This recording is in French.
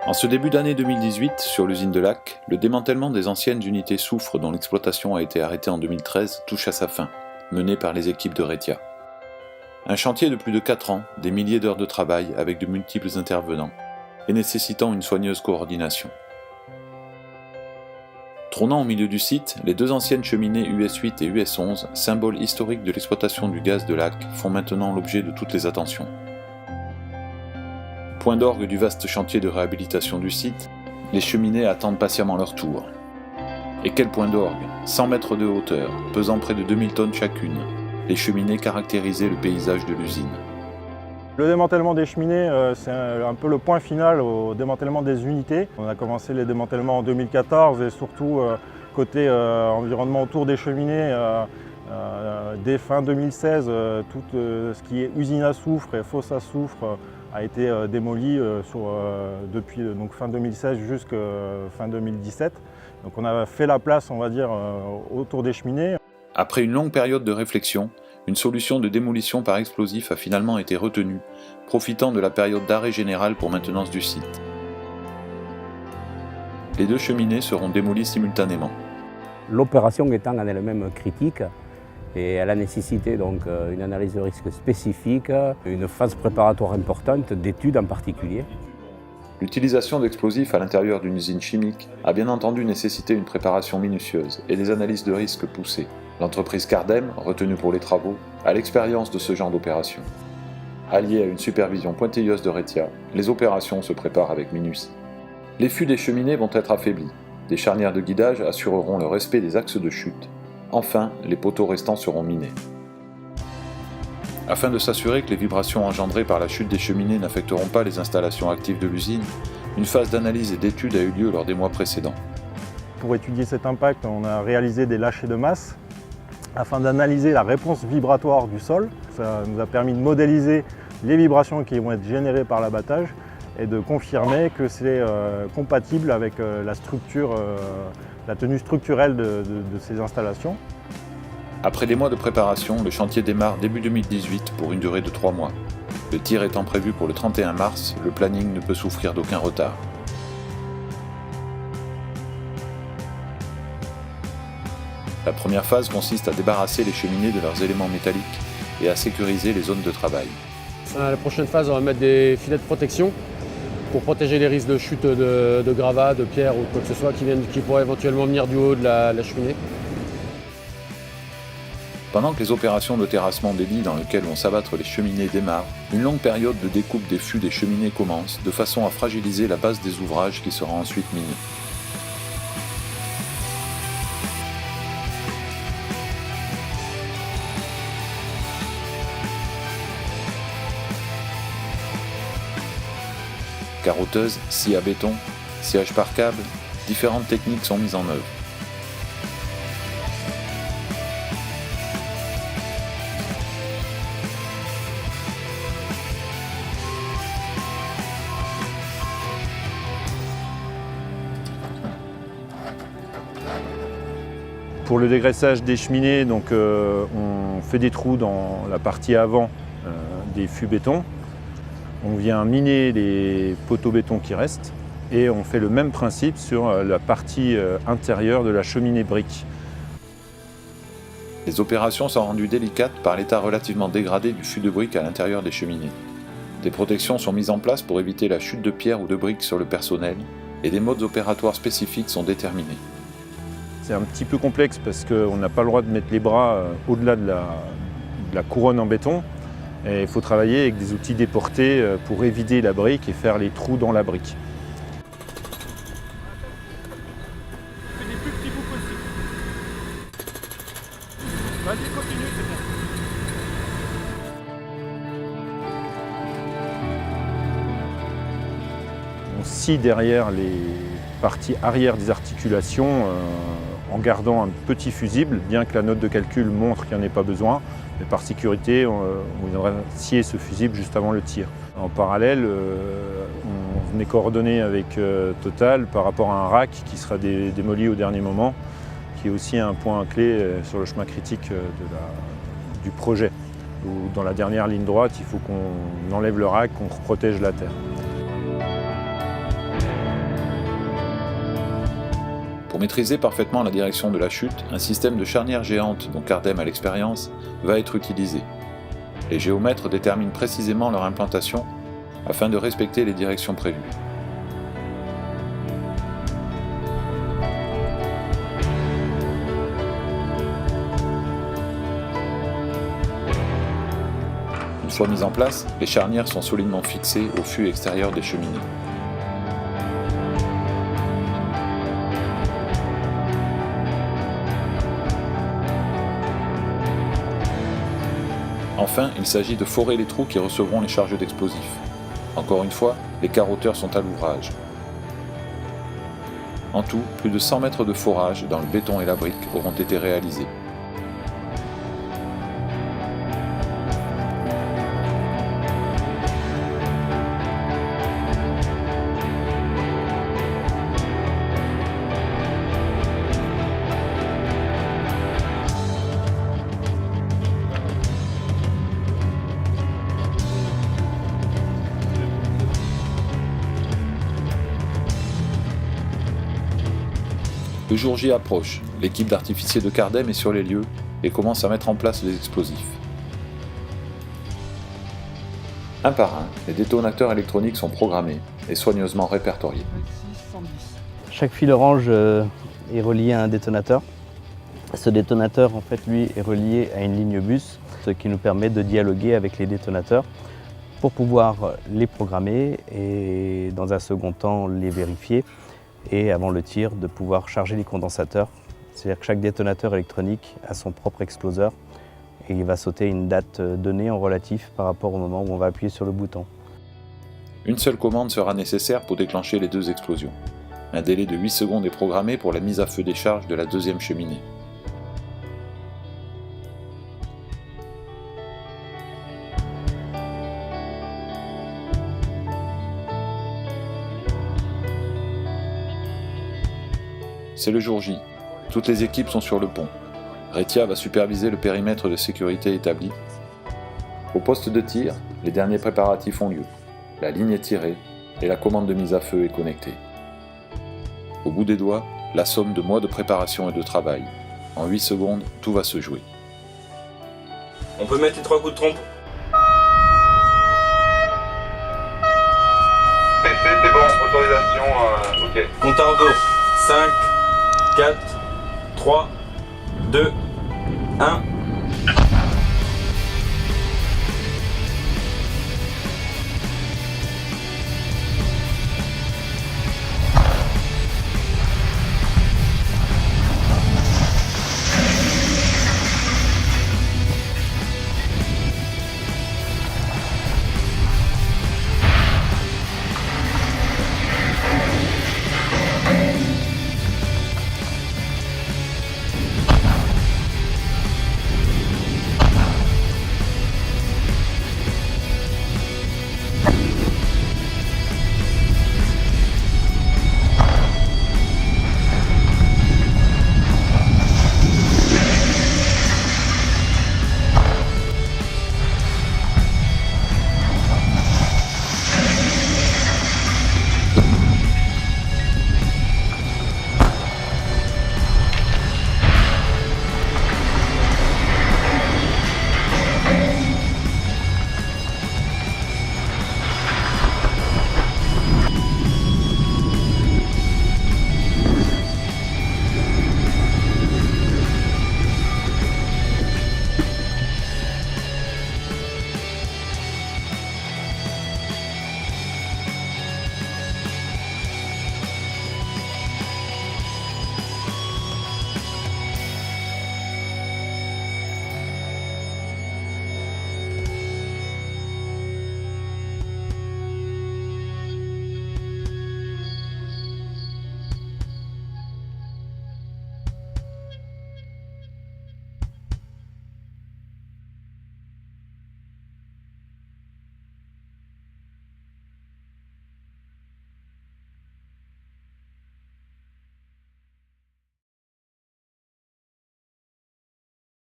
En ce début d'année 2018, sur l'usine de Lac, le démantèlement des anciennes unités soufre dont l'exploitation a été arrêtée en 2013 touche à sa fin, mené par les équipes de Retia. Un chantier de plus de 4 ans, des milliers d'heures de travail avec de multiples intervenants, et nécessitant une soigneuse coordination. Trônant au milieu du site, les deux anciennes cheminées US8 et US11, symboles historiques de l'exploitation du gaz de Lac, font maintenant l'objet de toutes les attentions. Point d'orgue du vaste chantier de réhabilitation du site, les cheminées attendent patiemment leur tour. Et quel point d'orgue, 100 mètres de hauteur, pesant près de 2000 tonnes chacune, les cheminées caractérisaient le paysage de l'usine. Le démantèlement des cheminées, c'est un peu le point final au démantèlement des unités. On a commencé les démantèlements en 2014 et surtout côté environnement autour des cheminées, dès fin 2016, tout ce qui est usine à soufre et fosse à soufre a été démoli depuis donc, fin 2016 jusqu'à fin 2017. Donc on a fait la place, on va dire, autour des cheminées. Après une longue période de réflexion, une solution de démolition par explosif a finalement été retenue, profitant de la période d'arrêt général pour maintenance du site. Les deux cheminées seront démolies simultanément. L'opération étant en elle-même critique, et elle a nécessité donc une analyse de risque spécifique, une phase préparatoire importante, d'études en particulier. L'utilisation d'explosifs à l'intérieur d'une usine chimique a bien entendu nécessité une préparation minutieuse et des analyses de risque poussées. L'entreprise Cardem, retenue pour les travaux, a l'expérience de ce genre d'opération. Alliée à une supervision pointilleuse de Retia, les opérations se préparent avec minutie. Les fûts des cheminées vont être affaiblis. Des charnières de guidage assureront le respect des axes de chute. Enfin, les poteaux restants seront minés. Afin de s'assurer que les vibrations engendrées par la chute des cheminées n'affecteront pas les installations actives de l'usine, une phase d'analyse et d'étude a eu lieu lors des mois précédents. Pour étudier cet impact, on a réalisé des lâchers de masse afin d'analyser la réponse vibratoire du sol. Ça nous a permis de modéliser les vibrations qui vont être générées par l'abattage et de confirmer que c'est compatible avec la tenue structurelle de ces installations. Après des mois de préparation, le chantier démarre début 2018 pour une durée de 3 mois. Le tir étant prévu pour le 31 mars, le planning ne peut souffrir d'aucun retard. La première phase consiste à débarrasser les cheminées de leurs éléments métalliques et à sécuriser les zones de travail. À la prochaine phase, on va mettre des filets de protection pour protéger les risques de chute de gravats, de pierres ou quoi que ce soit qui pourrait éventuellement venir du haut de la cheminée. Pendant que les opérations de terrassement des lits dans lesquels vont s'abattre les cheminées démarrent, une longue période de découpe des fûts des cheminées commence, de façon à fragiliser la base des ouvrages qui sera ensuite minée. Carotteuse, scie à béton, sciage par câble, différentes techniques sont mises en œuvre. Pour le dégraissage des cheminées, donc, on fait des trous dans la partie avant des fûts béton. On vient miner les poteaux béton qui restent et on fait le même principe sur la partie intérieure de la cheminée brique. Les opérations sont rendues délicates par l'état relativement dégradé du fût de briques à l'intérieur des cheminées. Des protections sont mises en place pour éviter la chute de pierres ou de briques sur le personnel et des modes opératoires spécifiques sont déterminés. C'est un petit peu complexe parce qu'on n'a pas le droit de mettre les bras au-delà de la couronne en béton. Et il faut travailler avec des outils déportés pour évider la brique et faire les trous dans la brique. Fais des plus petits bouts possibles. Vas-y, continue, c'est bien. On scie derrière les parties arrière des articulations en gardant un petit fusible, bien que la note de calcul montre qu'il n'y en ait pas besoin. Mais par sécurité, on viendra scier ce fusible juste avant le tir. En parallèle, on venait coordonner avec Total par rapport à un rack qui sera démoli au dernier moment, qui est aussi un point clé sur le chemin critique du projet. Où dans la dernière ligne droite, il faut qu'on enlève le rack, qu'on protège la terre. Pour maîtriser parfaitement la direction de la chute, un système de charnière géante dont Cardem a l'expérience va être utilisé. Les géomètres déterminent précisément leur implantation afin de respecter les directions prévues. Une fois mises en place, les charnières sont solidement fixées au fût extérieur des cheminées. Enfin, il s'agit de forer les trous qui recevront les charges d'explosifs. Encore une fois, les carotteurs sont à l'ouvrage. En tout, plus de 100 mètres de forage dans le béton et la brique auront été réalisés. Le jour J approche, l'équipe d'artificiers de Cardem est sur les lieux et commence à mettre en place les explosifs. Un par un, les détonateurs électroniques sont programmés et soigneusement répertoriés. Chaque fil orange est relié à un détonateur. Ce détonateur, en fait, lui, est relié à une ligne bus, ce qui nous permet de dialoguer avec les détonateurs pour pouvoir les programmer et, dans un second temps, les vérifier. Et avant le tir, de pouvoir charger les condensateurs. C'est-à-dire que chaque détonateur électronique a son propre exploseur et il va sauter une date donnée en relatif par rapport au moment où on va appuyer sur le bouton. Une seule commande sera nécessaire pour déclencher les deux explosions. Un délai de 8 secondes est programmé pour la mise à feu des charges de la deuxième cheminée. C'est le jour J. Toutes les équipes sont sur le pont. Retia va superviser le périmètre de sécurité établi. Au poste de tir, les derniers préparatifs ont lieu. La ligne est tirée et la commande de mise à feu est connectée. Au bout des doigts, la somme de mois de préparation et de travail. En 8 secondes, tout va se jouer. On peut mettre les 3 coups de trompe. C'est bon, autorisation, ok. Compte à rebours. 5, 4, 3, 2, 1.